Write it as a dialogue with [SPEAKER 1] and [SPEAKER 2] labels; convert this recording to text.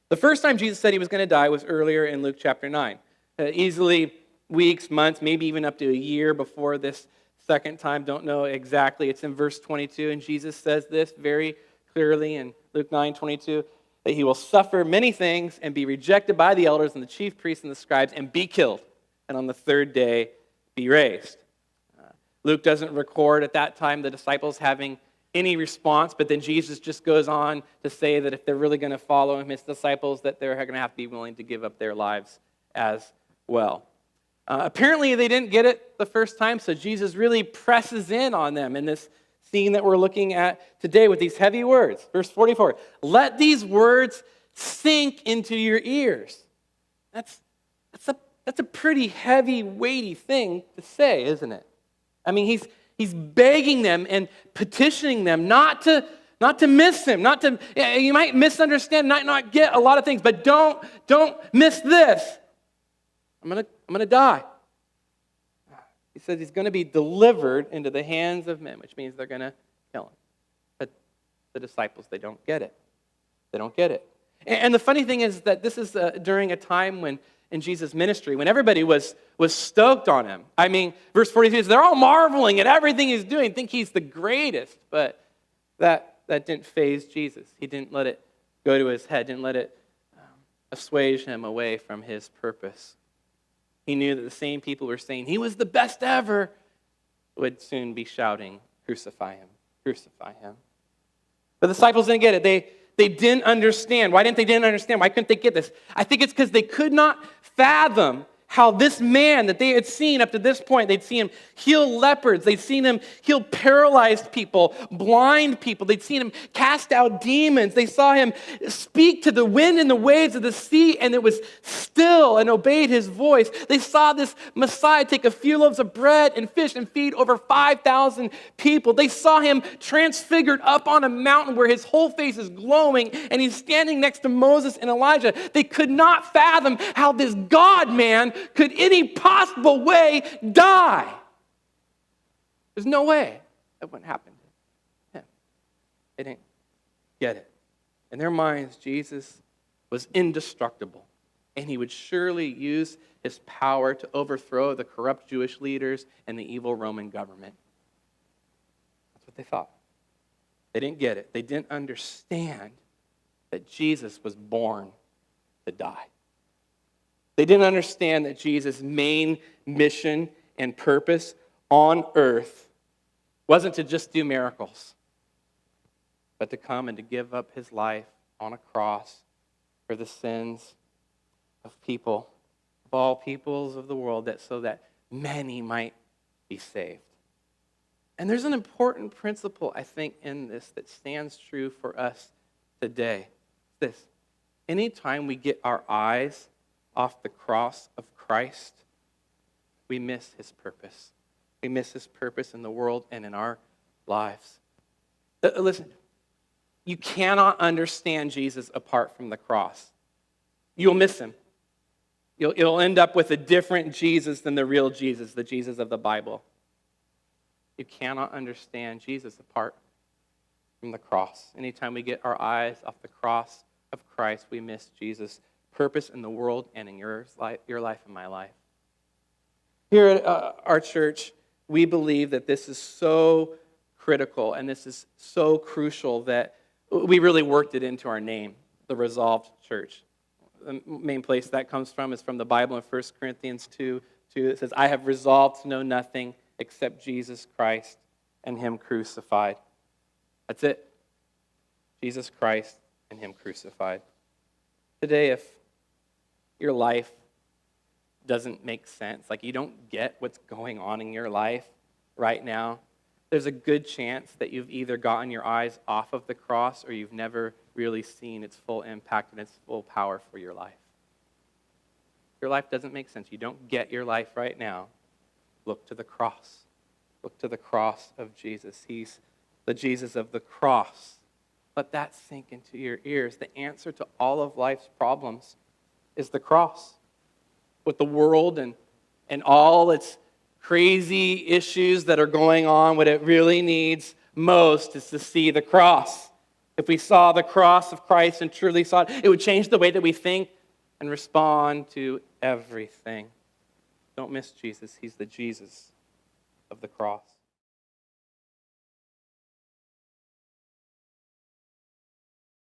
[SPEAKER 1] The first time Jesus said he was going to die was earlier in Luke chapter 9. Easily weeks, months, maybe even up to a year before this second time. Don't know exactly. It's in verse 22, and Jesus says this very clearly in Luke 9:22, that he will suffer many things and be rejected by the elders and the chief priests and the scribes and be killed, and on the third day be raised. Luke doesn't record at that time the disciples having any response, but then Jesus just goes on to say that if they're really going to follow him, his disciples, that they're going to have to be willing to give up their lives as well. Apparently, they didn't get it the first time, so Jesus really presses in on them in this scene that we're looking at today with these heavy words. Verse 44, let these words sink into your ears. That's a pretty heavy, weighty thing to say, isn't it? I mean, he's begging them and petitioning them not to miss him, you might misunderstand, might not get a lot of things, but don't miss this. I'm gonna die. He says he's going to be delivered into the hands of men, which means they're going to kill him. But the disciples, they don't get it. They don't get it. And the funny thing is that this is during a time when, in Jesus' ministry, when everybody was stoked on him. I mean, verse 43 says they're all marveling at everything he's doing, think he's the greatest. But that didn't faze Jesus. He didn't let it go to his head, didn't let it assuage him away from his purpose. He knew that the same people who were saying he was the best ever would soon be shouting, crucify him, crucify him. But the disciples didn't get it. They didn't understand. Why didn't understand? Why couldn't they get this? I think it's because they could not fathom how this man that they had seen up to this point, they'd seen him heal leopards, they'd seen him heal paralyzed people, blind people, they'd seen him cast out demons, they saw him speak to the wind and the waves of the sea, and it was still and obeyed his voice. They saw this Messiah take a few loaves of bread and fish and feed over 5,000 people. They saw him transfigured up on a mountain where his whole face is glowing, and he's standing next to Moses and Elijah. They could not fathom how this God-man could any possible way die. There's no way that wouldn't happen to him. They didn't get it. In their minds, Jesus was indestructible, and he would surely use his power to overthrow the corrupt Jewish leaders and the evil Roman government. That's what they thought. They didn't get it. They didn't understand that Jesus was born to die. They didn't understand that Jesus' main mission and purpose on earth wasn't to just do miracles, but to come and to give up his life on a cross for the sins of people, of all peoples of the world, so that many might be saved. And there's an important principle, I think, in this that stands true for us today. This: anytime we get our eyes off the cross of Christ, we miss his purpose. We miss his purpose in the world and in our lives. Listen, you cannot understand Jesus apart from the cross. You'll miss him. You'll end up with a different Jesus than the real Jesus, the Jesus of the Bible. You cannot understand Jesus apart from the cross. Anytime we get our eyes off the cross of Christ, we miss Jesus' purpose in the world and in your life and my life. Here at our church, we believe that this is so critical and this is so crucial that we really worked it into our name, the Resolved Church. The main place that comes from is from the Bible in 1 Corinthians 2. It says, I have resolved to know nothing except Jesus Christ and him crucified. That's it. Jesus Christ and him crucified. Today, if your life doesn't make sense, like you don't get what's going on in your life right now, there's a good chance that you've either gotten your eyes off of the cross or you've never really seen its full impact and its full power for your life. Your life doesn't make sense. You don't get your life right now. Look to the cross. Look to the cross of Jesus. He's the Jesus of the cross. Let that sink into your ears. The answer to all of life's problems is the cross. With the world and all its crazy issues that are going on, what it really needs most is to see the cross. If we saw the cross of Christ and truly saw it, it would change the way that we think and respond to everything. Don't miss Jesus. He's the Jesus of the cross.